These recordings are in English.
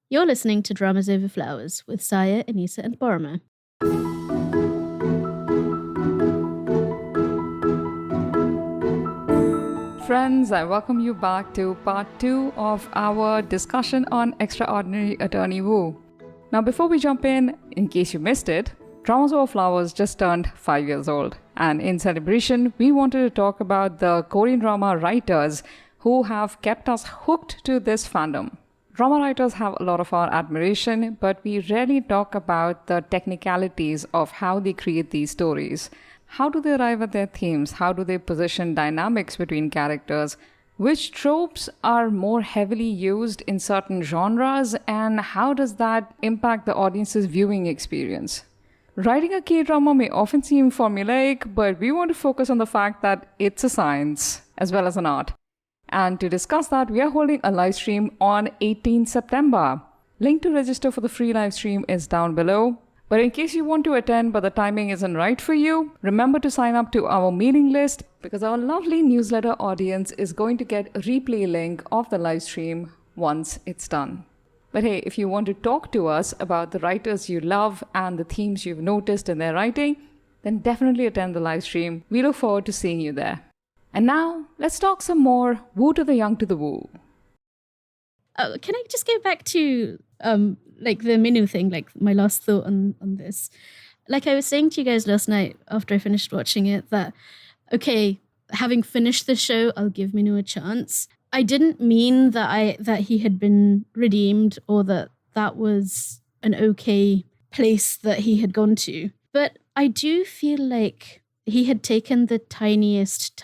You're listening to Dramas Over Flowers with Saya, Anissa, and Boroma. Friends, I welcome you back to part 2 of our discussion on Extraordinary Attorney Woo. Now, before we jump in case you missed it, Dramas Over Flowers just turned 5 years old. And in celebration, we wanted to talk about the Korean drama writers who have kept us hooked to this fandom. Drama writers have a lot of our admiration, but we rarely talk about the technicalities of how they create these stories. How do they arrive at their themes? How do they position dynamics between characters? Which tropes are more heavily used in certain genres? And how does that impact the audience's viewing experience? Writing a K-drama may often seem formulaic, but we want to focus on the fact that it's a science as well as an art. And to discuss that, we are holding a live stream on 18 September. Link to register for the free live stream is down below. But in case you want to attend but the timing isn't right for you, remember to sign up to our mailing list because our lovely newsletter audience is going to get a replay link of the live stream once it's done. But hey, if you want to talk to us about the writers you love and the themes you've noticed in their writing, then definitely attend the live stream. We look forward to seeing you there. And now, let's talk some more Woo to the Young to the Woo. Can I just go back to the Minu thing, like my last thought on this? Like I was saying to you guys last night after I finished watching it that, okay, having finished the show, I'll give Minu a chance. I didn't mean that he had been redeemed or that was an okay place that he had gone to. But I do feel like he had taken the tiniest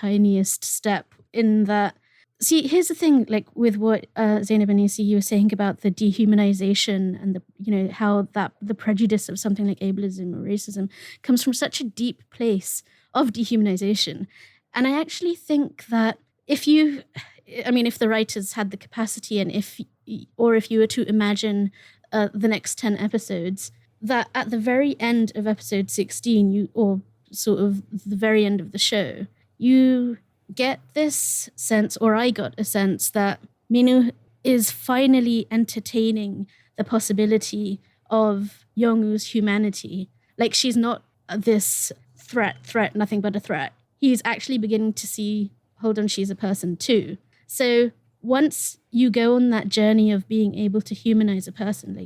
step in that. See, here's the thing, like with what Zainab and Isi, you were saying about the dehumanization and how that the prejudice of something like ableism or racism comes from such a deep place of dehumanization. And I actually think that if the writers had the capacity and if you were to imagine the next 10 episodes, that at the very end of episode 16, or sort of the very end of the show, you get this sense, or I got a sense, that Minu is finally entertaining the possibility of Yongwoo's humanity. Like, she's not this threat, nothing but a threat. He's actually beginning to see, hold on, she's a person too. So once you go on that journey of being able to humanize a person,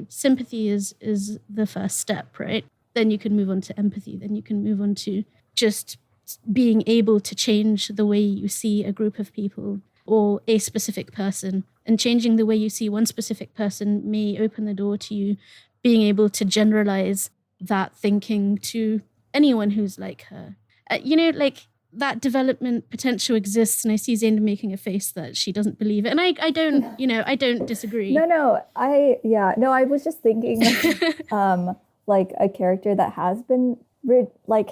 sympathy is the first step, right? Then you can move on to empathy. Then you can move on to just being able to change the way you see a group of people or a specific person. And changing the way you see one specific person may open the door to you being able to generalize that thinking to anyone who's like her. That development potential exists, and I see Zainab making a face that she doesn't believe it. And I don't disagree. I was just thinking like a character that has been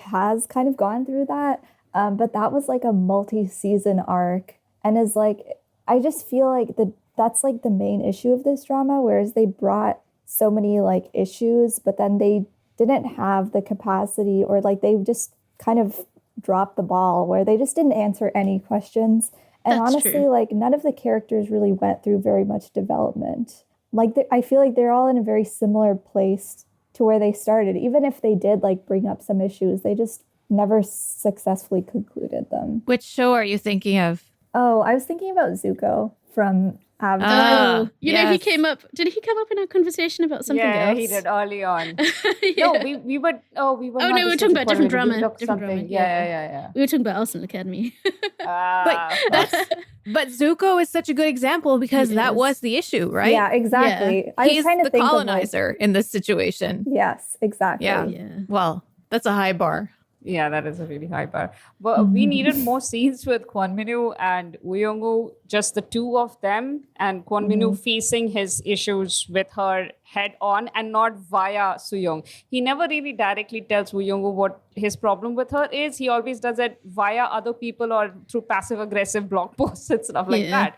has kind of gone through that, but that was like a multi-season arc, and is like, I just feel like that's like the main issue of this drama, whereas they brought so many like issues, but then they didn't have the capacity, or like they just kind of dropped the ball where they just didn't answer any questions. And That's honestly, true. like none of the characters really went through very much development. Like I feel like they're all in a very similar place to where they started. Even if they did like bring up some issues, they just never successfully concluded them. Which show are you thinking of? Oh, I was thinking about Zuko from Avatar. He came up. Did he come up in our conversation about something else? Yeah, he did early on. Yeah. No, we were. Oh, we were. Oh, no, we were talking about different drama. Different drama. Yeah. We were talking about Arsenal Academy. But Zuko is such a good example because that was the issue, right? Yeah, exactly. Yeah. He's the colonizer in this situation. Yes, exactly. Yeah. Well, that's a high bar. Yeah, that is a really high bar. But we needed more scenes with Kwon Minu and Woo Young-woo, just the two of them, and Kwon Minu facing his issues with her head on and not via Soo-young. He never really directly tells Woo Young-woo what his problem with her is. He always does it via other people or through passive-aggressive blog posts and stuff like that.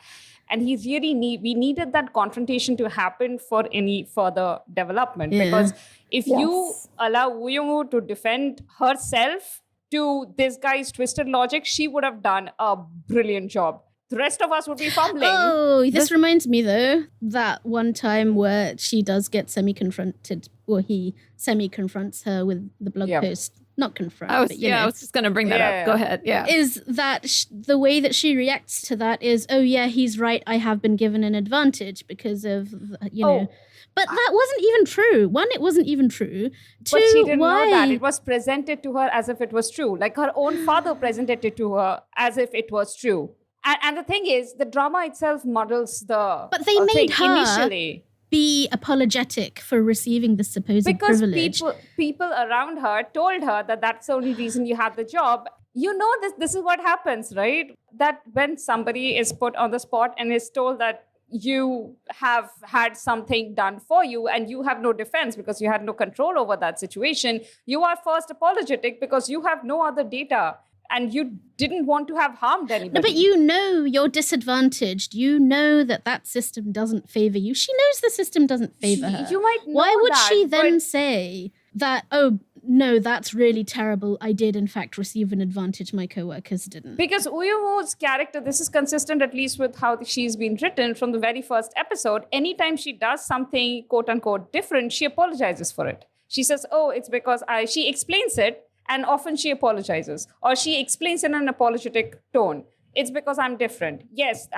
And he's really we needed that confrontation to happen for any further development. Because if you allow Woo Young-woo to defend herself to this guy's twisted logic, she would have done a brilliant job The rest of us would be fumbling. Oh, this reminds me though, that one time where she does get semi-confronted, or he semi-confronts her with the blog post. Not confront, I was just going to bring that up. Go ahead. Yeah. Is that the way that she reacts to that is, oh yeah, he's right, I have been given an advantage because of, know. But that wasn't even true. One, it wasn't even true. Two, but she didn't know that. It was presented to her as if it was true. Like her own father presented it to her as if it was true. And the thing is, the drama itself models the But they made her initially be apologetic for receiving the supposed privilege. Because people around her told her that that's the only reason you had the job. You know, this is what happens, right? That when somebody is put on the spot and is told that you have had something done for you and you have no defense because you had no control over that situation, you are first apologetic because you have no other data and you didn't want to have harmed anybody. No, but you know you're disadvantaged. You know that system doesn't favor you. She knows the system doesn't favor her. You might know Why would that, she then say that, oh, no, that's really terrible. I did, in fact, receive an advantage. My co-workers didn't. Because Uyuho's character, this is consistent at least with how she's been written from the very first episode. Anytime she does something, quote unquote, different, she apologizes for it. She says, oh, it's because she explains it. And often she apologizes, or she explains in an apologetic tone. It's because I'm different. Yes,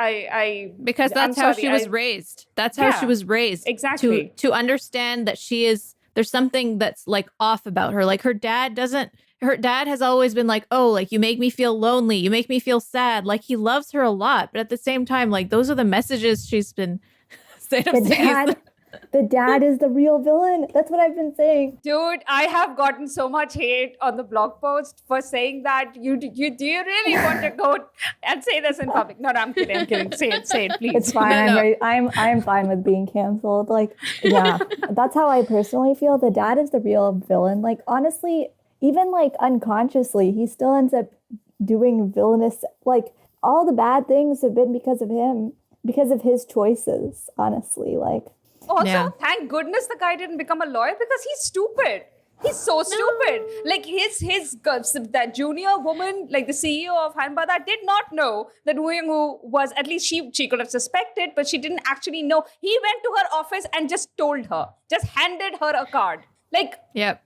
because that's how she was raised. That's how she was raised. Exactly. To understand that there's something that's like off about her. Like her dad has always been like, oh, like you make me feel lonely. You make me feel sad. Like he loves her a lot. But at the same time, like those are the messages she's been saying. The dad is the real villain. That's what I've been saying. Dude, I have gotten so much hate on the blog post for saying that. Do you really want to go and say this in public? No, I'm kidding. Say it, please. It's fine. I'm fine with being canceled. Like, yeah, that's how I personally feel. The dad is the real villain. Like, honestly, even like unconsciously, he still ends up doing villainous. Like, all the bad things have been because of him, because of his choices. Honestly, like. Also, thank goodness the guy didn't become a lawyer because he's stupid. He's so stupid. Like that junior woman, like the CEO of Hanbada, did not know that Woo Young-woo was, at least she could have suspected, but she didn't actually know. He went to her office and just told her, just handed her a card. Like, yep.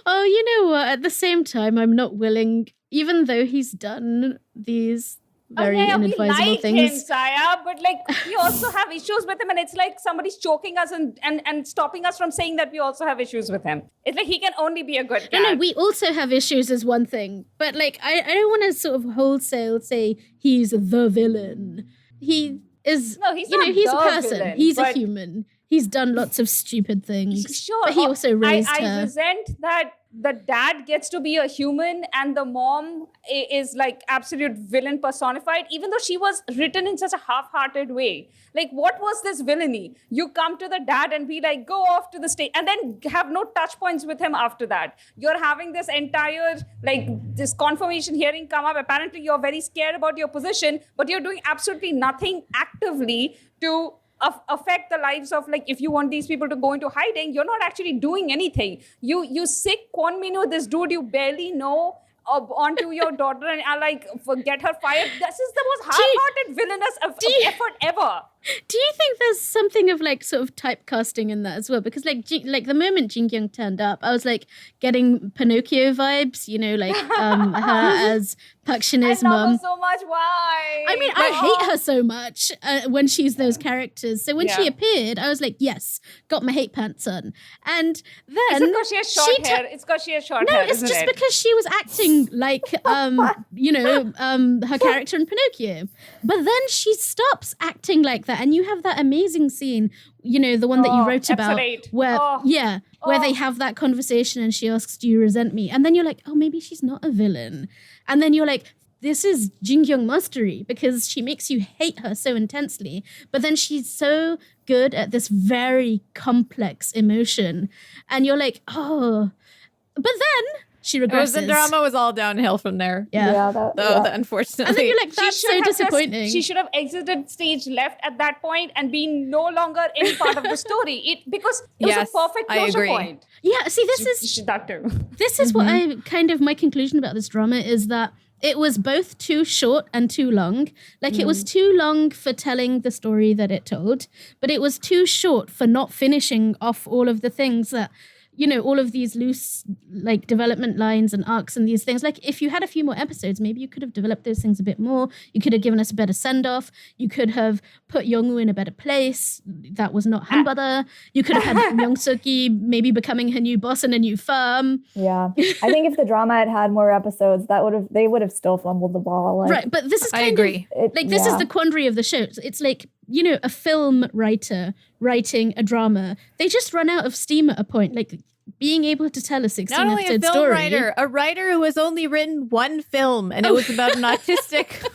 Oh, you know what? At the same time, I'm not willing, even though he's done these very inadvisable we like things. Him, Saya, but like we also have issues with him, and it's like somebody's choking us and stopping us from saying that we also have issues with him. It's like he can only be a good guy. No, we also have issues is one thing, but like I don't want to sort of wholesale say he's the villain. He is. No, he's not. He's a person. Villain, he's a human. He's done lots of stupid things. Sure, but he also raised her. I resent that the dad gets to be a human and the mom is like absolute villain personified, even though she was written in such a half-hearted way. Like, what was this villainy? You come to the dad and be like, go off to the state, and then have no touch points with him after that. You're having this entire, like, this confirmation hearing come up. Apparently, you're very scared about your position, but you're doing absolutely nothing actively to affect the lives of, like, if you want these people to go into hiding, you're not actually doing anything. You sick Kwon Min-woo, this dude you barely know, onto your daughter and like get her fired. This is the most half-hearted villainous effort ever. Do you think there's something of like sort of typecasting in that as well? Because like the moment Jin Kyung turned up, I was like getting Pinocchio vibes, you know, like her as Park Shin-hye's mom. I love her so much. Why? I mean, I hate her so much when she's those characters. So when she appeared, I was like, yes, got my hate pants on. And then it's because she has short hair. It's because she has short hair. No, it's just because she was acting like her character in Pinocchio. But then she stops acting like that. And you have that amazing scene, you know, the one that you wrote about, where they have that conversation and she asks, do you resent me? And then you're like, oh, maybe she's not a villain. And then you're like, this is Jin Kyung mastery, because she makes you hate her so intensely. But then she's so good at this very complex emotion. And you're like, oh, but then she regresses. The drama was all downhill from there. Yeah. Unfortunately. And then you're like, that's so disappointing. She should have exited stage left at that point and been no longer any part of the story. Because it was a perfect closure point. Yeah, see, this is what I kind of, my conclusion about this drama is that It was both too short and too long. Like it was too long for telling the story that it told, but it was too short for not finishing off all of the things that, you know, all of these loose like development lines and arcs and these things. Like if you had a few more episodes, maybe you could have developed those things a bit more. You could have given us a better send-off. You could have put Youngwoo in a better place. That was not Hanbada. You could have had Myung-suki maybe becoming her new boss in a new firm. Yeah. I think if the drama had had more episodes, they would have still fumbled the ball. Like, Right, but this is I kind agree. of like this is the quandary of the show. It's like, you know, a film writer writing a drama, they just run out of steam at a point. Like being able to tell a 16 Not only a episode film story. writer, a writer who has only written one film, and it was about an autistic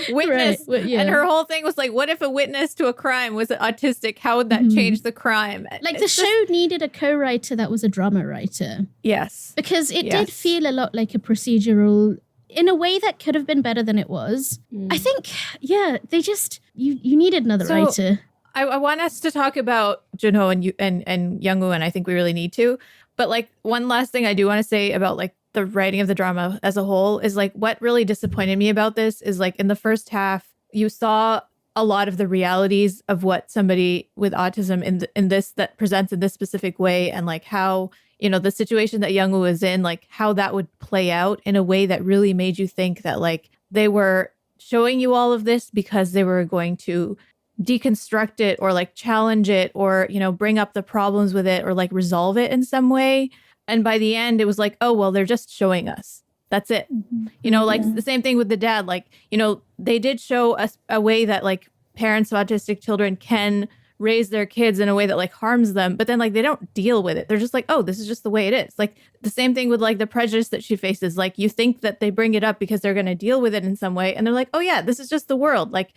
witness. Right, well, yeah. And her whole thing was like, what if a witness to a crime was autistic? How would that change the crime? Like the show needed a co-writer that was a drama writer. Yes. Because it Yes. did feel a lot like a procedural in a way that could have been better than it was. I think, yeah, they just, you needed another So- writer. I want us to talk about Junho and Youngwoo, and I think we really need to. But like one last thing I do want to say about like the writing of the drama as a whole is like what really disappointed me about this is like in the first half you saw a lot of the realities of what somebody with autism in this that presents in this specific way, and like how, you know, the situation that Youngwoo is in, like how that would play out in a way that really made you think that like they were showing you all of this because they were going to deconstruct it or like challenge it or, you know, bring up the problems with it or like resolve it in some way. And by the end, it was like, oh, well, they're just showing us. That's it. You know, like the same thing with the dad. Like, you know, they did show us a way that like parents of autistic children can raise their kids in a way that like harms them. But then like they don't deal with it. They're just like, oh, this is just the way it is. Like the same thing with like the prejudice that she faces. Like you think that they bring it up because they're going to deal with it in some way. And they're like, oh, yeah, this is just the world. Like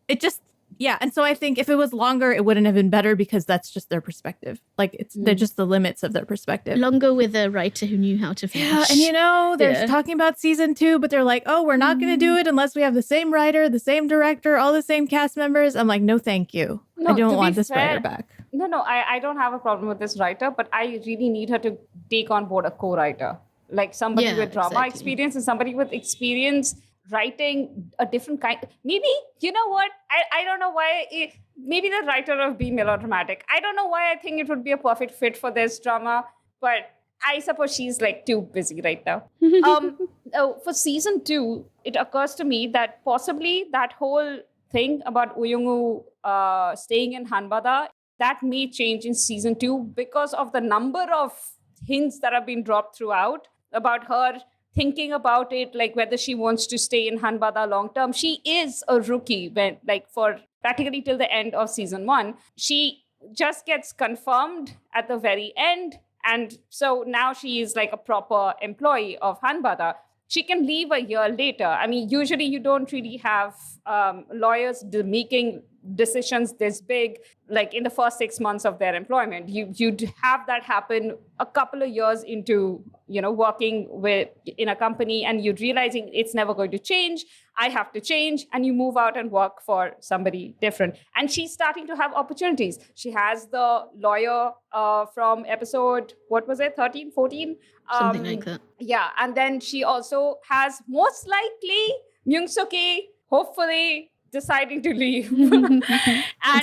it just, yeah. And so I think if it was longer, it wouldn't have been better because that's just their perspective. Like it's they're just the limits of their perspective. Longer with a writer who knew how to finish. Yeah, and you know, they're Yeah. talking about season 2, but they're like, oh, we're not going to do it unless we have the same writer, the same director, all the same cast members. I'm like, no, thank you. No, I don't to be want this fair- writer back. No, I don't have a problem with this writer, but I really need her to take on board a co-writer, like somebody Yeah, with drama exactly. experience and somebody with experience writing a different kind. Maybe, you know what? I don't know why. Maybe the writer of Be Melodramatic. I don't know why I think it would be a perfect fit for this drama, but I suppose she's like too busy right now. For season 2, it occurs to me that possibly that whole thing about Uyungu staying in Hanbada, that may change in season 2 because of the number of hints that have been dropped throughout about her thinking about it, like whether she wants to stay in Hanbada long term. She is a rookie when, like, for practically till the end of season 1. She just gets confirmed at the very end. And so now she is like a proper employee of Hanbada. She can leave a year later. I mean, usually you don't really have lawyers making decisions this big, like in the first 6 months of their employment. You'd have that happen a couple of years into, you know, working in a company, and you're realizing it's never going to change. I have to change, and you move out and work for somebody different. And she's starting to have opportunities. She has the lawyer from episode, what was it, 13, 14? Something like that. Yeah, and then she also has most likely Myung-suki, hopefully deciding to leave and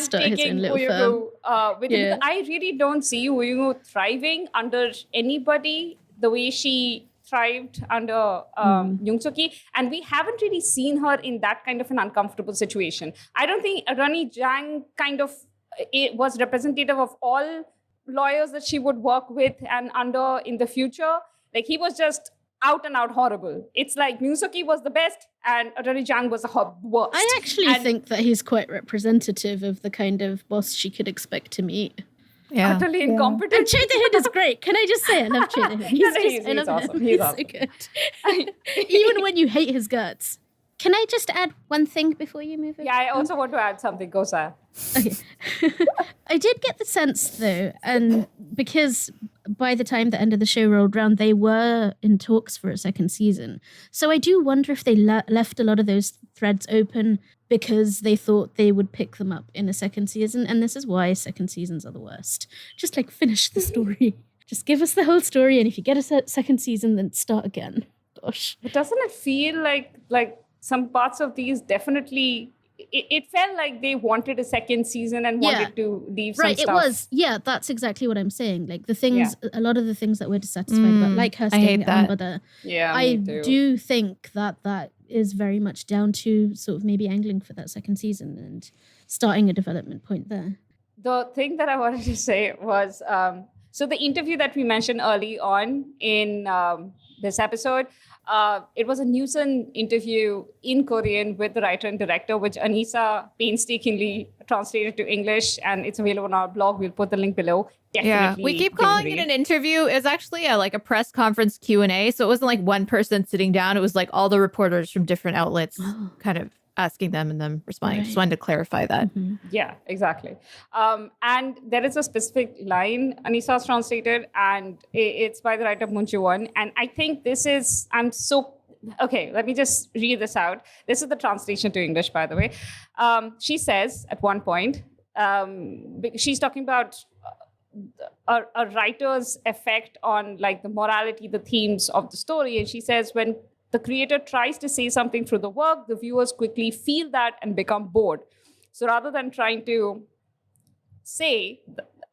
start his taking own little Uyungu with him. Yeah. I really don't see Uyungu thriving under anybody the way she thrived under Myung-suki. And we haven't really seen her in that kind of an uncomfortable situation. I don't think Rani Jang kind of it was representative of all lawyers that she would work with and under in the future. Like, he was just out and out horrible. It's like Myung-suki was the best and Rani Jang was the worst. I actually think that he's quite representative of the kind of boss she could expect to meet. Yeah. Utterly And incompetent. Choi Tae-hoon is great. Can I just say I love Choi Tae-hoon? He's I love awesome. him. He's so awesome. good. Even when you hate his guts. Can I just add one thing before you move on? Yeah, I also want to add something. Go, Sarah. Okay. I did get the sense, though, and because by the time the end of the show rolled around, they were in talks for a second season. So I do wonder if they left a lot of those threads open because they thought they would pick them up in a second season. And this is why second seasons are the worst. Just like finish the story. Just give us the whole story. And if you get a second season, then start again. gosh. But doesn't it feel like some parts of these definitely it felt like they wanted a second season and Yeah. wanted to leave some Right, it stuff. was. Yeah, that's exactly what I'm saying. Like the things, a lot of the things that we're dissatisfied about, like her I staying hate at her that. mother. Yeah, I me too. do think that is very much down to sort of maybe angling for that second season and starting a development point there. The thing that I wanted to say was so the interview that we mentioned early on in this episode, it was a Newson interview in Korean with the writer and director, which Anissa painstakingly translated to English, and it's available on our blog. We'll put the link below. Definitely, We keep give calling a it read. an interview. It's actually like a press conference Q&A. So it wasn't like one person sitting down. It was like all the reporters from different outlets kind of asking them and them responding. Just wanted to clarify that. Yeah, exactly. And there is a specific line Anissa's translated, and it's by the writer Moon Ji-won. And I think this is, okay, let me just read this out. This is the translation to English, by the way. She says at one point, she's talking about a writer's effect on like the morality, the themes of the story. And she says, when the creator tries to say something through the work, the viewers quickly feel that and become bored. So rather than trying to say,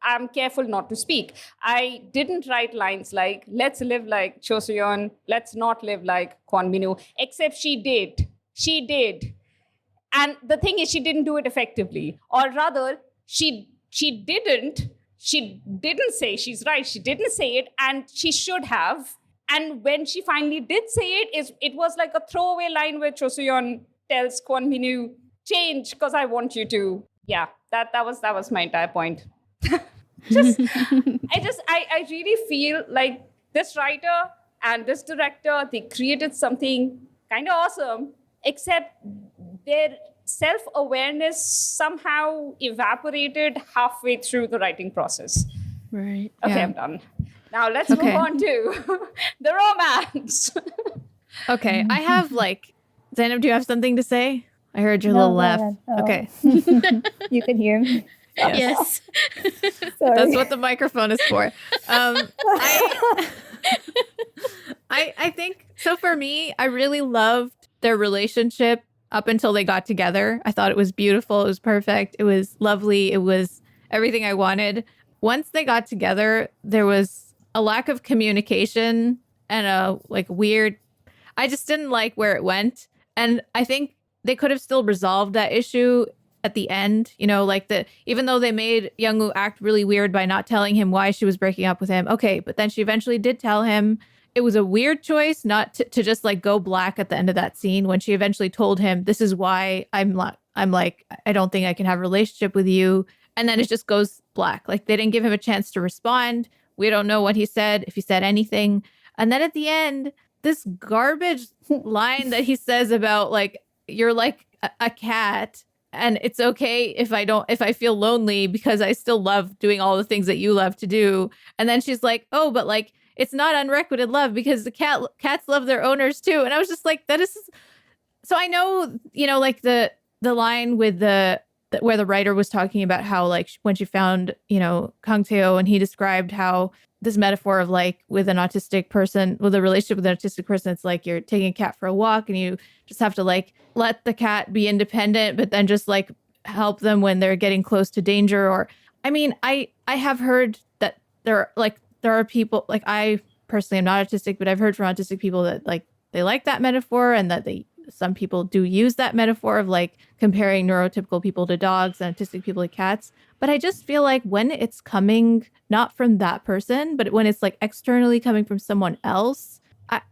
I'm careful not to speak, I didn't write lines like, let's live like Cho Soo-yeon, let's not live like Kwon Min-woo, except she did. She did. And the thing is, she didn't do it effectively. Or rather, she didn't say, she's right, she didn't say it, and she should have. And when she finally did say it, it was like a throwaway line where Cho Soo-yeon tells Kwon Min-woo, change, because I want you to. Yeah, that was my entire point. I really feel like this writer and this director, they created something kind of awesome, except their self-awareness somehow evaporated halfway through the writing process. Right. Okay, Yeah. I'm done. Now let's move on to the romance. Okay. I have like, Zainab, do you have something to say? I heard your No, little go laugh. ahead. Oh. Okay. You can hear me. Yes. Sorry. That's what the microphone is for. I think so. For me, I really loved their relationship up until they got together. I thought it was beautiful. It was perfect. It was lovely. It was everything I wanted. Once they got together, there was a lack of communication and a like weird. I just didn't like where it went, and I think they could have still resolved that issue at the end, you know, like even though they made Young-woo act really weird by not telling him why she was breaking up with him. Okay, but then she eventually did tell him. It was a weird choice not to just like go black at the end of that scene when she eventually told him, this is why I'm like, I don't think I can have a relationship with you. And then it just goes black. Like they didn't give him a chance to respond. We don't know what he said, if he said anything. And then at the end, this garbage line that he says about like, you're like a cat. And it's okay if I feel lonely because I still love doing all the things that you love to do. And then she's like, oh, but like, it's not unrequited love because the cats love their owners too. And I was just like, that is. So I know, you know, like the line with where the writer was talking about how like when she found, you know, Kang Tae-ho and he described how this metaphor of like with an autistic person, with a relationship with an autistic person, it's like you're taking a cat for a walk and you just have to like let the cat be independent, but then just like help them when they're getting close to danger. Or, I mean, I have heard that there are people, like I personally am not autistic, but I've heard from autistic people that like they like that metaphor and that some people do use that metaphor of like comparing neurotypical people to dogs and autistic people to cats. But I just feel like when it's coming not from that person, but when it's like externally coming from someone else,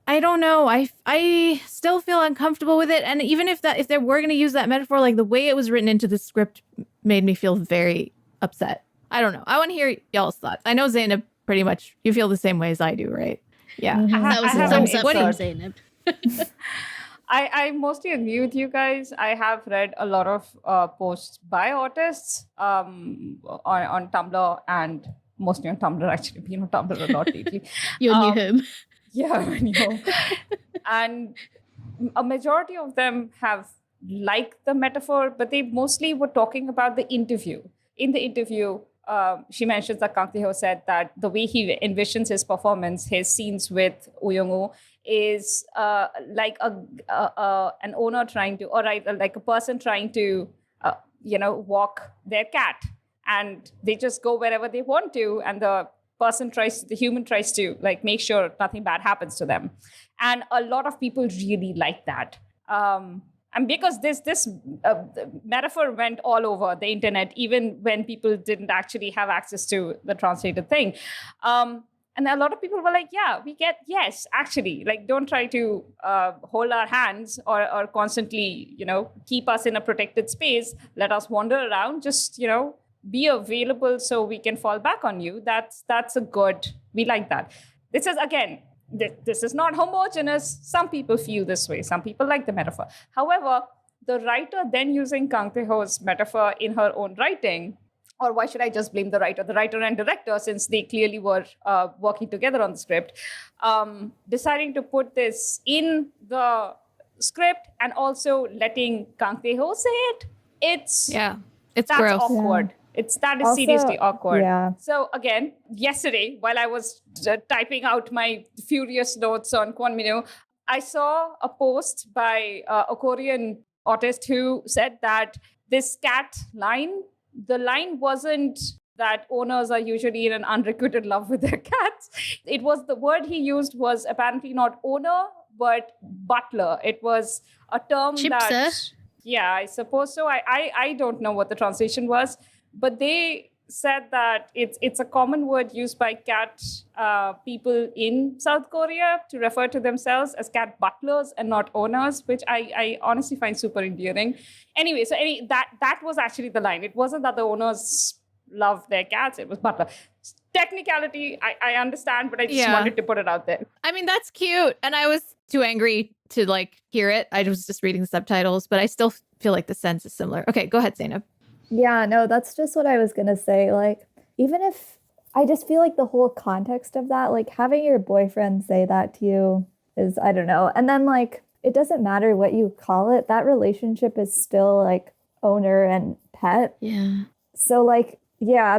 I don't know. I still feel uncomfortable with it. And even if they were going to use that metaphor, like the way it was written into the script made me feel very upset. I don't know. I want to hear y'all's thoughts. I know Zainab, pretty much you feel the same way as I do, right? Yeah. That was I a have thumbs an up from insert. Zainab. I mostly agree with you guys. I have read a lot of posts by autists on Tumblr and mostly on Tumblr, actually. Been on Tumblr a lot lately. Your new home. Yeah, you know. And a majority of them have liked the metaphor, but they mostly were talking about the interview. In the interview, she mentions that Kang Tae-ho said that the way he envisions his performance, his scenes with Woo Young-woo, is like an owner trying to, or like a person trying to, walk their cat, and they just go wherever they want to, and the human tries to like make sure nothing bad happens to them, and a lot of people really like that. And because this metaphor went all over the internet, even when people didn't actually have access to the translated thing. And a lot of people were like, yeah, we get, yes, actually, like, don't try to hold our hands or constantly, keep us in a protected space. Let us wander around, just, be available so we can fall back on you. We like that. This is, again, this is not homogeneous. Some people feel this way. Some people like the metaphor. However, the writer then using Kang Tae-ho's metaphor in her own writing, or why should I just blame the writer and director, since they clearly were working together on the script, deciding to put this in the script and also letting Kang Tae-ho say it. It's that's gross. Awkward. Yeah. That is Also, seriously awkward. yeah. So again, yesterday, while I was typing out my furious notes on Kwon Min-woo, I saw a post by a Korean artist who said that this cat line, the line wasn't that owners are usually in an unrequited love with their cats. It was, the word he used was apparently not owner, but butler. It was a term Chipser. Yeah, I suppose so. I don't know what the translation was. But they said that it's a common word used by cat people in South Korea to refer to themselves as cat butlers and not owners, which I honestly find super endearing. Anyway, so that was actually the line. It wasn't that the owners love their cats, it was butler. Technicality, I understand, but I just wanted to put it out there. I mean, that's cute. And I was too angry to like hear it. I was just reading the subtitles, but I still feel like the sense is similar. Okay, go ahead, Zainab. Yeah, no, that's just what I was going to say. Like, even if I just feel like the whole context of that, like having your boyfriend say that to you is, I don't know. And then like, it doesn't matter what you call it. That relationship is still like owner and pet. Yeah. So like, yeah,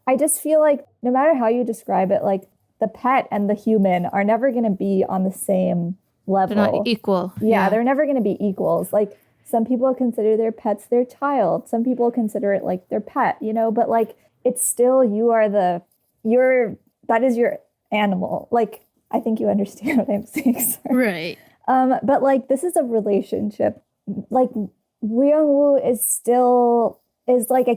I just feel like no matter how you describe it, like the pet and the human are never going to be on the same level. They're not equal. Yeah, they're never going to be equals. Like, some people consider their pets their child. Some people consider it like their pet, but like it's still, that is your animal. Like, I think you understand what I'm saying. Sorry. Right. But like, this is a relationship. Like, Woo Young-woo is like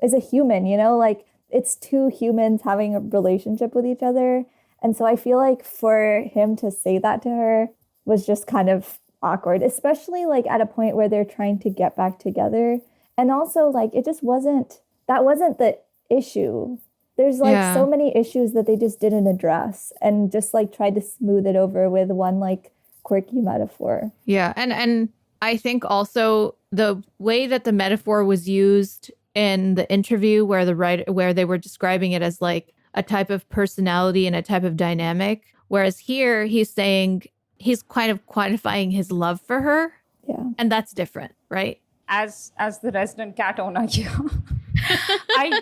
is a human, like it's two humans having a relationship with each other. And so I feel like for him to say that to her was just kind of awkward, especially like at a point where they're trying to get back together. And also like that wasn't the issue. There's like so many issues that they just didn't address and just like tried to smooth it over with one like quirky metaphor. Yeah. And I think also the way that the metaphor was used in the interview where they were describing it as like a type of personality and a type of dynamic, whereas here he's saying he's kind of quantifying his love for her. Yeah. And that's different, right? As the resident cat owner here, I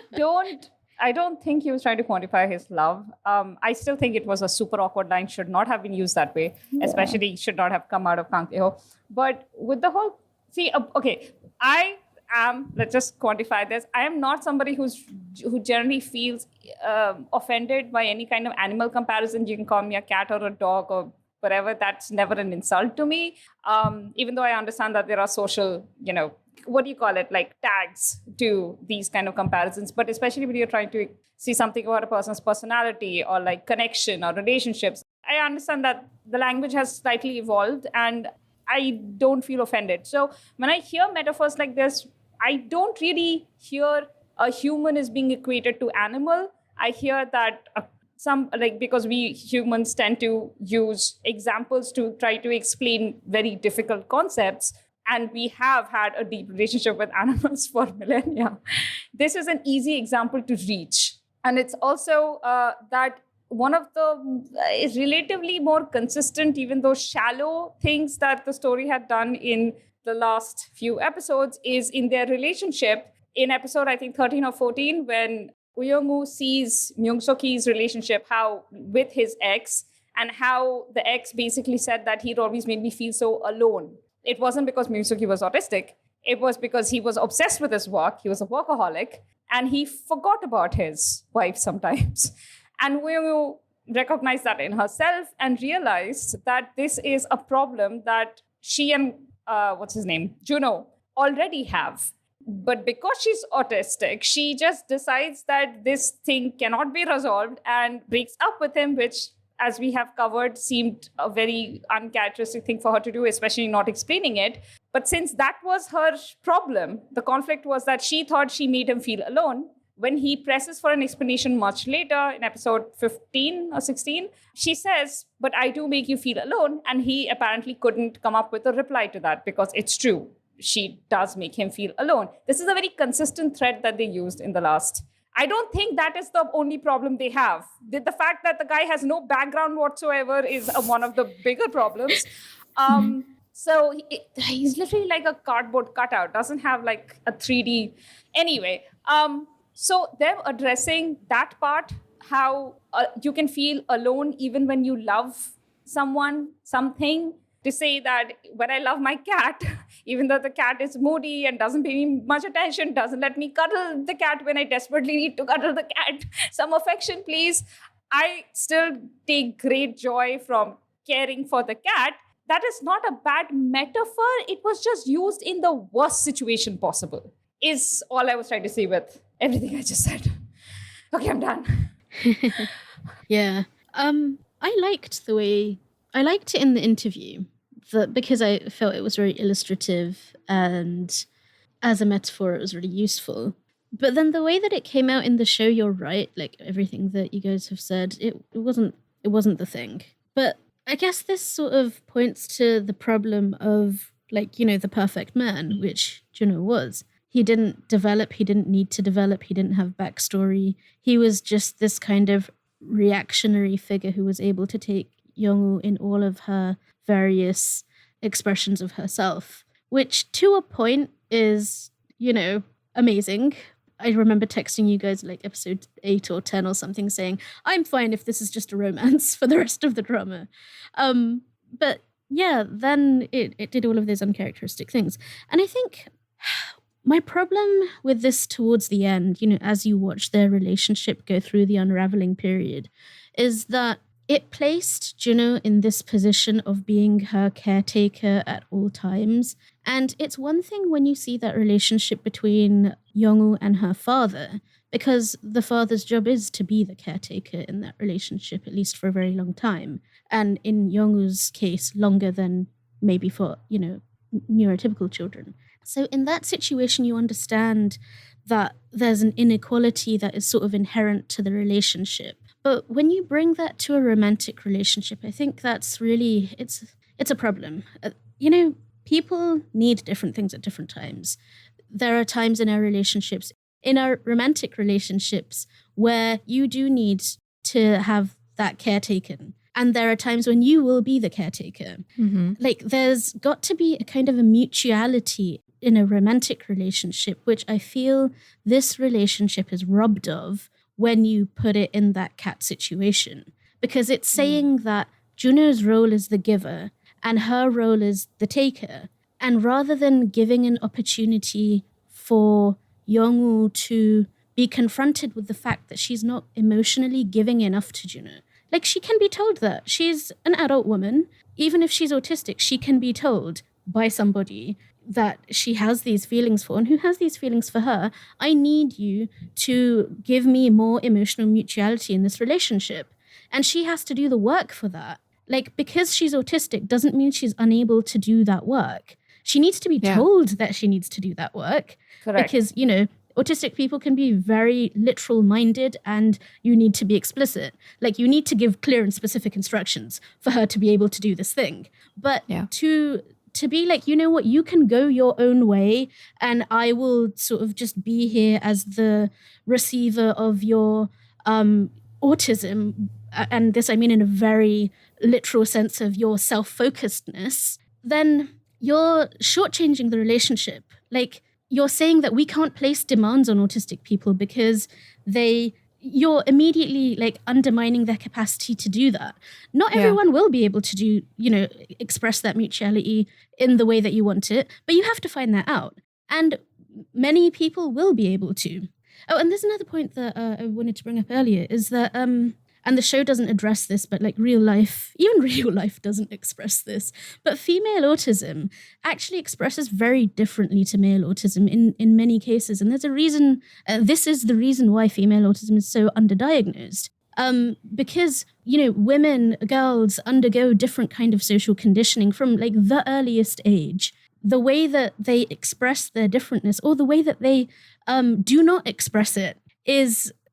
don't think he was trying to quantify his love. I still think it was a super awkward line, should not have been used that way, especially should not have come out of Kang Tae-ho. But with the whole, let's just quantify this. I am not somebody who generally feels offended by any kind of animal comparison. You can call me a cat or a dog or whatever. That's never an insult to me. Even though I understand that there are social, what do you call it? Like tags to these kind of comparisons. But especially when you're trying to see something about a person's personality or like connection or relationships, I understand that the language has slightly evolved and I don't feel offended. So when I hear metaphors like this, I don't really hear a human is being equated to animal. I hear that because we humans tend to use examples to try to explain very difficult concepts, and we have had a deep relationship with animals for millennia. This is an easy example to reach. And it's also that one of the is relatively more consistent, even though shallow things that the story had done in the last few episodes is in their relationship. in episode, I think 13 or 14, when Uyong-woo sees Myung-soo-ki's relationship how with his ex, and how the ex basically said that he'd always made me feel so alone. It wasn't because Myung-soo-ki was autistic. It was because he was obsessed with his work. He was a workaholic, and he forgot about his wife sometimes. And Uyong-woo recognized that in herself and realized that this is a problem that she and Juno already have. But because she's autistic, she just decides that this thing cannot be resolved and breaks up with him, which, as we have covered, seemed a very uncharacteristic thing for her to do, especially not explaining it. But since that was her problem, the conflict was that she thought she made him feel alone. When he presses for an explanation much later in episode 15 or 16, she says, "But I do make you feel alone." And he apparently couldn't come up with a reply to that because it's true. She does make him feel alone. This is a very consistent thread that they used in the last. I don't think that is the only problem they have. The fact that the guy has no background whatsoever is one of the bigger problems. So he's literally like a cardboard cutout, doesn't have like a 3D. Anyway, so them addressing that part, how you can feel alone even when you love someone, something, to say that when I love my cat, even though the cat is moody and doesn't pay me much attention, doesn't let me cuddle the cat when I desperately need to cuddle the cat, some affection, please, I still take great joy from caring for the cat. That is not a bad metaphor. It was just used in the worst situation possible, is all I was trying to say with everything I just said. Okay, I'm done. Yeah. I liked it in the interview because I felt it was very illustrative, and as a metaphor, it was really useful. But then the way that it came out in the show, you're right. Like everything that you guys have said, it wasn't the thing. But I guess this sort of points to the problem of, like, you know, the perfect man, which Juno was. He didn't develop. He didn't need to develop. He didn't have backstory. He was just this kind of reactionary figure who was able to take Young-woo in all of her various expressions of herself, which to a point is, you know, amazing. I remember texting you guys like episode 8 or 10 or something saying, I'm fine if this is just a romance for the rest of the drama. But yeah, then it did all of those uncharacteristic things. And I think my problem with this towards the end, you know, as you watch their relationship go through the unraveling period, is that it placed Juno in this position of being her caretaker at all times. And it's one thing when you see that relationship between Young-woo and her father, because the father's job is to be the caretaker in that relationship, at least for a very long time. And in Young-woo's case, longer than maybe for, you know, neurotypical children. So in that situation, you understand that there's an inequality that is sort of inherent to the relationship. But when you bring that to a romantic relationship, I think that's really, it's a problem. You know, people need different things at different times. There are times in our relationships, in our romantic relationships, where you do need to have that care taken. And there are times when you will be the caretaker. Mm-hmm. Like, there's got to be a kind of a mutuality in a romantic relationship, which I feel this relationship is robbed of when you put it in that cat situation. Because it's saying that Juno's role is the giver and her role is the taker. And rather than giving an opportunity for Young-woo to be confronted with the fact that she's not emotionally giving enough to Juno, like, she can be told that. She's an adult woman. Even if she's autistic, she can be told by somebody that she has these feelings for, and who has these feelings for her. I need you to give me more emotional mutuality in this relationship. And she has to do the work for that. Like, because she's autistic doesn't mean she's unable to do that work. She needs to be told that she needs to do that work. Correct. Because, you know, autistic people can be very literal minded, and you need to be explicit. Like, you need to give clear and specific instructions for her to be able to do this thing. But to be like, you know what, you can go your own way and I will sort of just be here as the receiver of your autism. And this, I mean, in a very literal sense of your self-focusedness, then you're shortchanging the relationship. Like, you're saying that we can't place demands on autistic people because you're immediately like undermining their capacity to do that. Not everyone will be able to do, express that mutuality in the way that you want it, but you have to find that out. And many people will be able to. Oh, and there's another point that I wanted to bring up earlier is that, and the show doesn't address this, but like real life doesn't express this. But female autism actually expresses very differently to male autism in many cases. And there's a reason, this is the reason why female autism is so underdiagnosed. Because, women, girls undergo different kind of social conditioning from like the earliest age. The way that they express their differentness or the way that they do not express it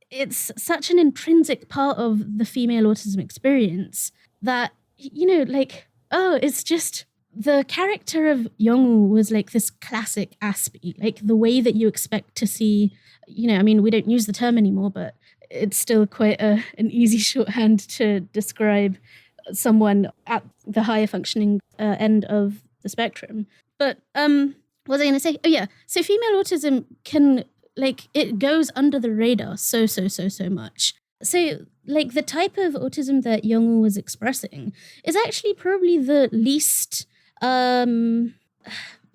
it's such an intrinsic part of the female autism experience that, it's just the character of Young was like this classic Aspie, like the way that you expect to see, we don't use the term anymore, but it's still quite an easy shorthand to describe someone at the higher functioning end of the spectrum. But what was I going to say? Oh, yeah. So female autism can, it goes under the radar so much. So, the type of autism that Young was expressing is actually probably the least, I don't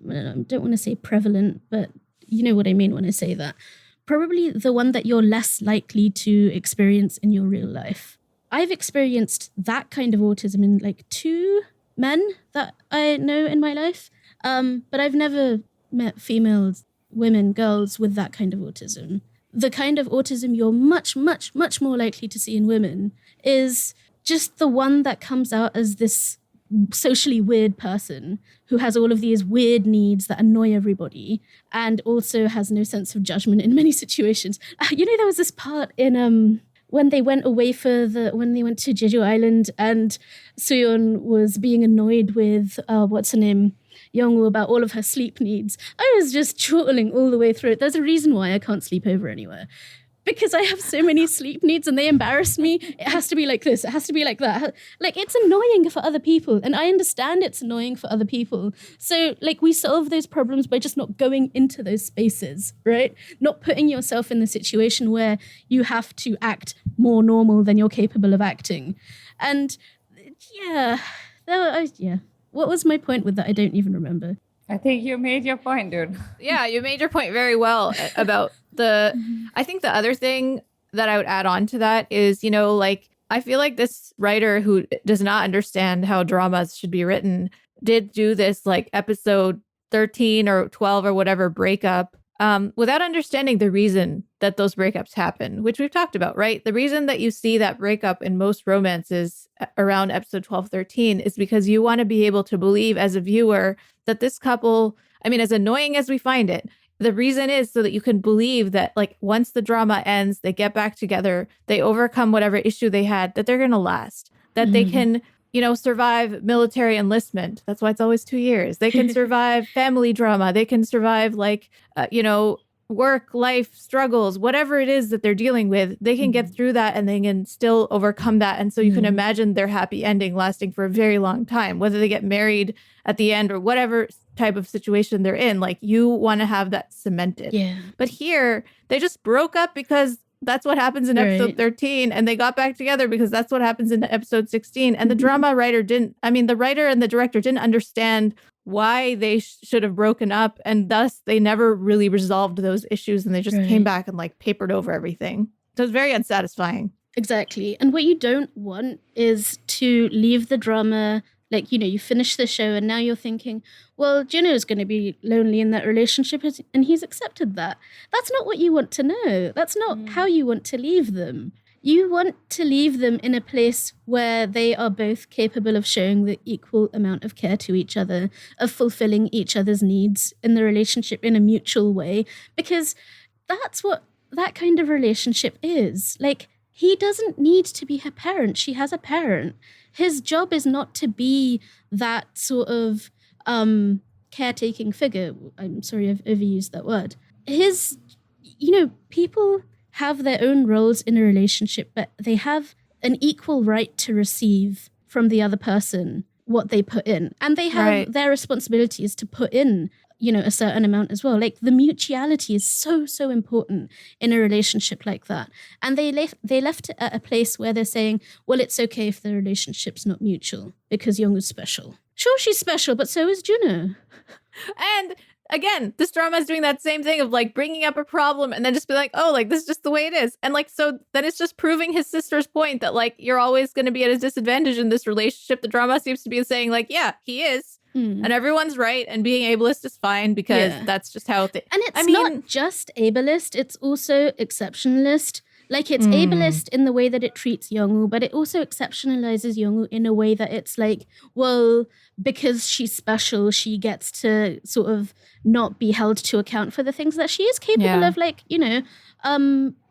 want to say prevalent, but you know what I mean when I say that. Probably the one that you're less likely to experience in your real life. I've experienced that kind of autism in 2 men that I know in my life. But I've never met females, women, girls with that kind of autism. The kind of autism you're much, much, much more likely to see in women is just the one that comes out as this socially weird person who has all of these weird needs that annoy everybody and also has no sense of judgment in many situations. There was this part in when they went to Jeju Island and Suyeon was being annoyed with what's her name? Youngwoo about all of her sleep needs. I was just chortling all the way through it. There's a reason why I can't sleep over anywhere. Because I have so many sleep needs and they embarrass me. It has to be like this. It has to be like that. It's annoying for other people. And I understand it's annoying for other people. So, we solve those problems by just not going into those spaces, right? Not putting yourself in the situation where you have to act more normal than you're capable of acting. And, yeah. What was my point with that? I don't even remember. I think you made your point, dude. Yeah, you made your point very well about I think the other thing that I would add on to that is, I feel like this writer who does not understand how dramas should be written did do this episode 13 or 12 or whatever breakup without understanding the reason that those breakups happen, which we've talked about, right? The reason that you see that breakup in most romances around episode 12, 13 is because you want to be able to believe as a viewer that this couple, as annoying as we find it, the reason is so that you can believe that once the drama ends, they get back together, they overcome whatever issue they had, that they're going to last, that they can, survive military enlistment. That's why it's always 2 years. They can survive family drama. They can survive work, life struggles, whatever it is that they're dealing with, they can get through that and they can still overcome that. And so you can imagine their happy ending lasting for a very long time, whether they get married at the end or whatever type of situation they're in. You want to have that cemented. Yeah. But here, they just broke up because that's what happens in episode 13. And they got back together because that's what happens in episode 16. And the drama writer the writer and the director didn't understand why they should have broken up. And thus they never really resolved those issues. And they just came back and papered over everything. So it's very unsatisfying. Exactly. And what you don't want is to leave the drama, you finish the show and now you're thinking, well, Juno's going to be lonely in that relationship and he's accepted that. That's not what you want to know. That's not how you want to leave them. You want to leave them in a place where they are both capable of showing the equal amount of care to each other, of fulfilling each other's needs in the relationship in a mutual way, because that's what that kind of relationship is. He doesn't need to be her parent. She has a parent. His job is not to be that sort of caretaking figure. I'm sorry, I've overused that word. People have their own roles in a relationship, but they have an equal right to receive from the other person what they put in. And they have their responsibilities to put in, a certain amount as well. Like the mutuality is so important in a relationship like that. And they left it at a place where they're saying, well, it's okay if the relationship's not mutual because Youngwoo's special. Sure, she's special, but so is Juno. And again, this drama is doing that same thing of like bringing up a problem and then just be like, oh, like this is just the way it is. And like, so then it's just proving his sister's point that like, you're always going to be at a disadvantage in this relationship. The drama seems to be saying like, yeah, he is. And everyone's right. And being ableist is fine because that's just how it. And it's not just ableist. It's also exceptionalist. Like it's ableist in the way that it treats Youngwoo, but it also exceptionalizes Youngwoo in a way that it's like, well, because she's special, she gets to sort of not be held to account for the things that she is capable of, like,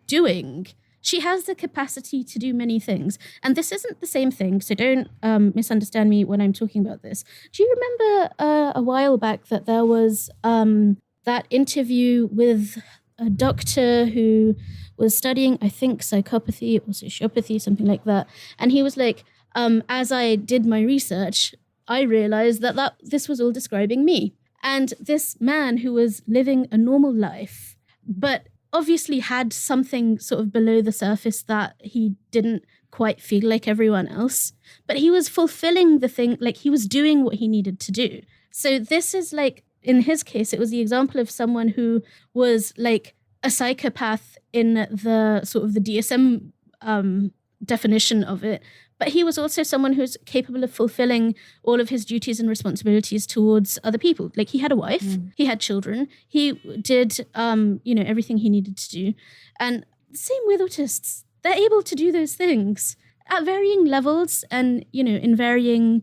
doing. She has the capacity to do many things. And this isn't the same thing, so don't misunderstand me when I'm talking about this. Do you remember a while back that there was that interview with a doctor who was studying, I think, psychopathy or sociopathy, something like that. And he was like, as I did my research, I realized that this was all describing me. And this man who was living a normal life, but obviously had something sort of below the surface that he didn't quite feel like everyone else, but he was fulfilling the thing, like he was doing what he needed to do. So this is like, in his case, it was the example of someone who was like a psychopath in the sort of the DSM definition of it, but he was also someone who's capable of fulfilling all of his duties and responsibilities towards other people. Like he had a wife, he had children, he did, everything he needed to do. And same with autists. They're able to do those things at varying levels and, in varying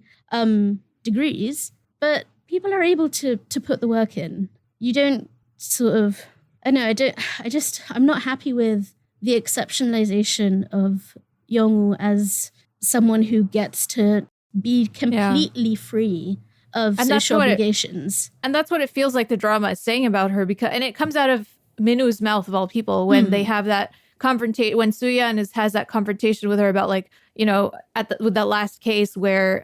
degrees, but people are able to put the work in. You don't sort of, I'm not happy with the exceptionalization of Youngwoo as someone who gets to be completely free of social obligations. And that's what it feels like the drama is saying about her, and it comes out of Minu's mouth of all people when they have that confrontation, when Suyeon has that confrontation with her about like, with that last case where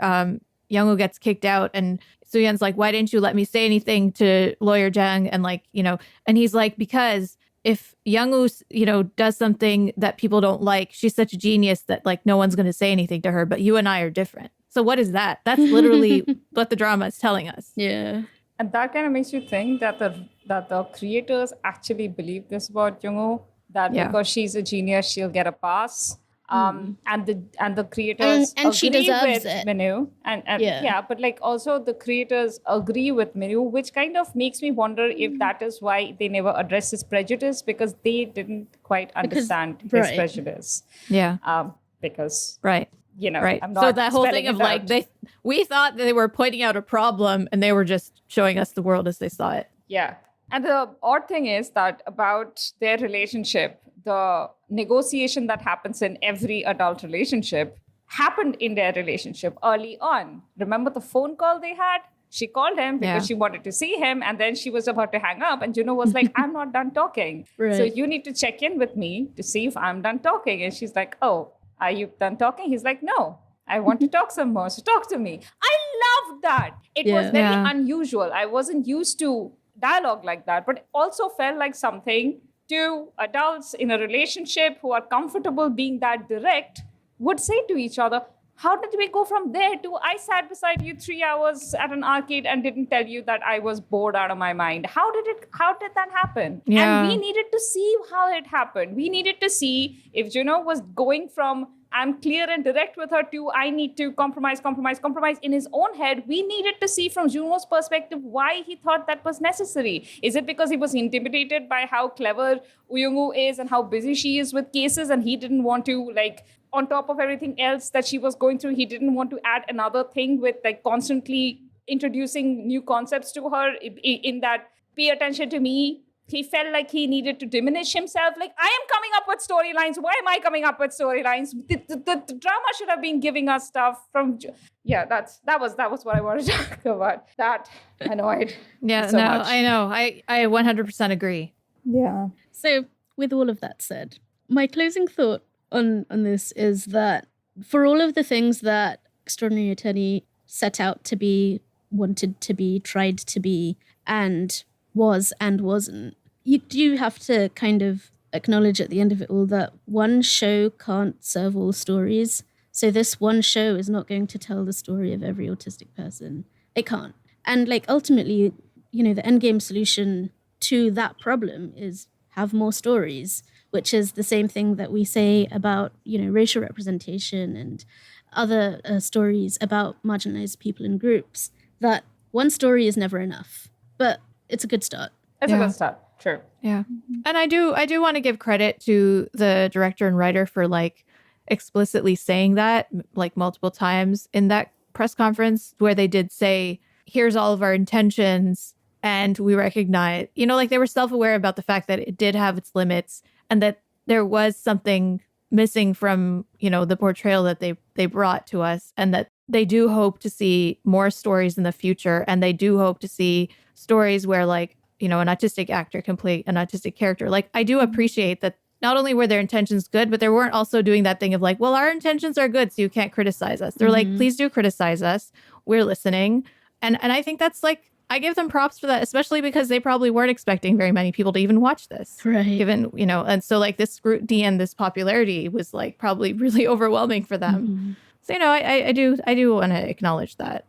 Youngwoo gets kicked out and Suyeon's like, why didn't you let me say anything to lawyer Jang? And like, and he's like, because if Youngwoo, does something that people don't like, she's such a genius that like no one's going to say anything to her, but you and I are different. So what is that? That's literally what the drama is telling us. Yeah. And that kind of makes you think that the creators actually believe this about Youngwoo, that because she's a genius, she'll get a pass. And the creators and agree she deserves with it. Minu, and but like also the creators agree with Minu, which kind of makes me wonder if that is why they never addressed his prejudice, because they didn't quite understand his prejudice. Yeah. Because right. I'm not so that whole thing of out. like we thought they were pointing out a problem and they were just showing us the world as they saw it. Yeah. And the odd thing is that about their relationship, the negotiation that happens in every adult relationship happened in their relationship early on. Remember the phone call they had? She called him because she wanted to see him, and then she was about to hang up, and Juno was like, I'm not done talking. Right. So you need to check in with me to see if I'm done talking. And she's like, oh, are you done talking? He's like, no, I want to talk some more. So talk to me. I love that. It was very unusual. I wasn't used to dialogue like that, but it also felt like something two adults in a relationship who are comfortable being that direct would say to each other. How did we go from there to I sat beside you 3 hours at an arcade and didn't tell you that I was bored out of my mind? How did that happen? Yeah. And we needed to see how it happened. We needed to see if Juno was going from I'm clear and direct with her to I need to compromise in his own head. We needed to see from Juno's perspective why he thought that was necessary. Is it because he was intimidated by how clever Uyungu is and how busy she is with cases, and he didn't want to, like, on top of everything else that she was going through, he didn't want to add another thing with like constantly introducing new concepts to her in that pay attention to me. He felt like he needed to diminish himself. Like, I am coming up with storylines. Why am I coming up with storylines? The drama should have been giving us stuff from... Yeah, that was what I wanted to talk about. That annoyed Yeah, so no, much. I know. I 100% agree. Yeah. So with all of that said, my closing thought on this is that for all of the things that Extraordinary Attorney set out to be, wanted to be, tried to be, and was and wasn't. You do have to kind of acknowledge at the end of it all that one show can't serve all stories. So this one show is not going to tell the story of every autistic person. It can't. And like ultimately, you know, the endgame solution to that problem is have more stories, which is the same thing that we say about, you know, racial representation and other stories about marginalized people and groups, that one story is never enough, but it's a good start. It's a good start. True. Yeah. And I do want to give credit to the director and writer for like explicitly saying that like multiple times in that press conference, where they did say, here's all of our intentions. And we recognize, you know, like they were self-aware about the fact that it did have its limits and that there was something missing from, you know, the portrayal that they brought to us, and that they do hope to see more stories in the future. And they do hope to see stories where like, you know, an autistic actor can play an autistic character. Like, I do appreciate that not only were their intentions good, but they weren't also doing that thing of like, well, our intentions are good, so you can't criticize us. They're like, please do criticize us. We're listening. And I think that's like, I give them props for that, especially because they probably weren't expecting very many people to even watch this. Right. Given, you know, and so like this scrutiny and this popularity was like probably really overwhelming for them. So, you know, I do want to acknowledge that.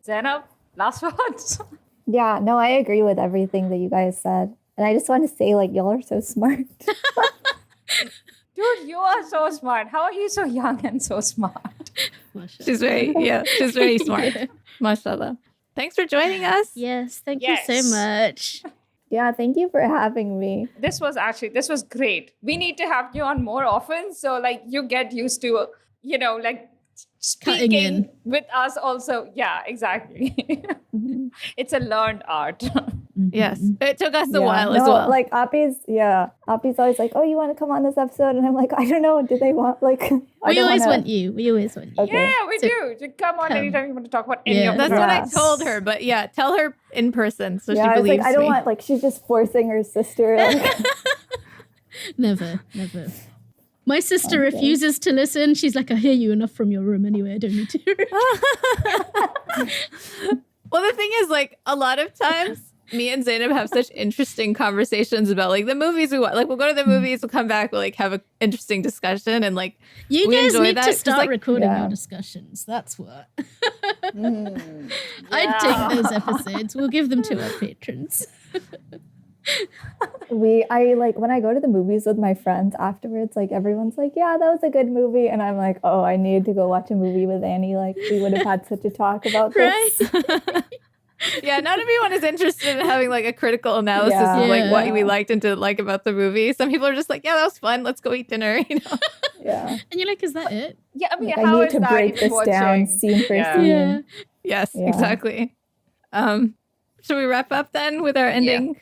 Zainab, last words. Yeah, no, I agree with everything that you guys said. And I just want to say, like, y'all are so smart. Dude, you are so smart. How are you so young and so smart? She's very smart. Mashallah. Thanks for joining us. Yes, thank you so much. Yeah, thank you for having me. This was great. We need to have you on more often. So like you get used to, you know, like Cutting in. speaking with us also. Yeah, exactly. It's a learned art. Yes. It took us a Yeah, while no, as well. Like Appy's always like, oh, you want to come on this episode? And I'm like, I don't know. Do they want like? We always want you. Okay. Yeah, we So do. You come on come. anytime you want to talk about any Yeah. of That's the what I dramas. told her. But yeah, tell her in person so Yeah, she I was believes like, I don't me. want like she's just forcing her sister. Like, Never. My sister refuses to listen. She's like, I hear you enough from your room anyway. I don't need to hear it. Well, the thing is, like, a lot of times, me and Zainab have such interesting conversations about, like, the movies we watch. Like, we'll go to the movies, we'll come back, we'll, like, have an interesting discussion, and, like, You we guys enjoy need that, to 'cause, start like, recording Yeah. your discussions. That's what. I'd take those episodes. We'll give them to our patrons. I like when I go to the movies with my friends afterwards, like everyone's like, yeah, that was a good movie. And I'm like, oh, I need to go watch a movie with Annie. Like we would have had such a talk about this. Right? Yeah, not everyone is interested in having, like, a critical analysis Yeah. of, like, Yeah. what we liked and didn't like about the movie. Some people are just like, yeah, that was fun. Let's go eat dinner, you know? Yeah. And you're like, is that it? Yeah, I mean, Like, how I need is to that break even this down watching? scene for Yeah. scene. Yeah. Yes, Yeah. exactly. Should we wrap up then with our ending?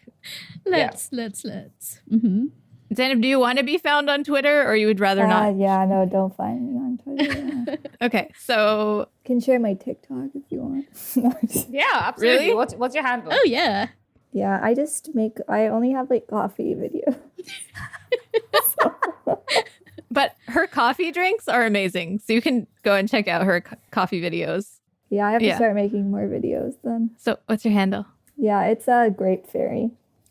Let's. Mm-hmm. Zainab, do you want to be found on Twitter, or you would rather not? Yeah, no, don't find me on Twitter. Yeah. Okay, so Can share my TikTok if you want. No, just- Yeah, absolutely. Really? What's your handle? Oh, yeah. yeah, I only have like coffee videos. but her coffee drinks are amazing, so you can go and check out her coffee videos. Yeah, I have to Yeah. start making more videos then. So, what's your handle? Yeah, it's a grape fairy.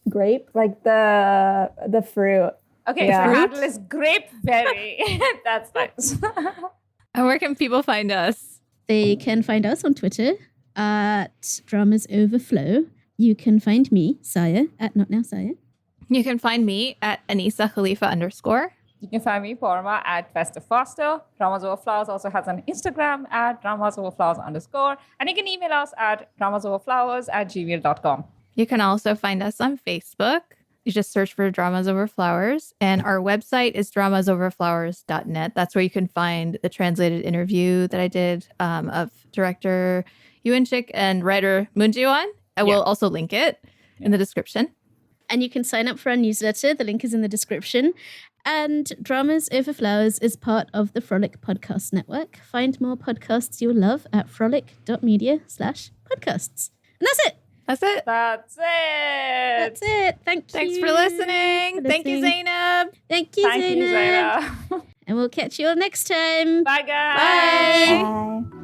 Grape, like the fruit. Okay, Yeah. so your handle is Grapeberry. That's nice. And where can people find us? They can find us on Twitter at Dramas Overflow. You can find me, Saya, at Not Now Saya. You can find me at Anissa Khalifa _ You can find me, Porma, at Festive Foster. Dramas Over Flowers also has an Instagram at dramasoverflowers _ and you can email us at dramasoverflowers@gmail.com. You can also find us on Facebook. You just search for Dramas Over Flowers. And our website is dramasoverflowers.net. That's where you can find the translated interview that I did of director Yuanchik and writer Moonjiwan. I will also link it in the description. And you can sign up for our newsletter. The link is in the description. And Dramas Over Flowers is part of the Frolic Podcast Network. Find more podcasts you'll love at frolic.media/podcasts. And that's it. That's it. That's it. That's it. Thanks for listening. Thank you, Zainab. Thank you, Thank you, Zainab. Zainab. And we'll catch you all next time. Bye, guys. Bye. Bye.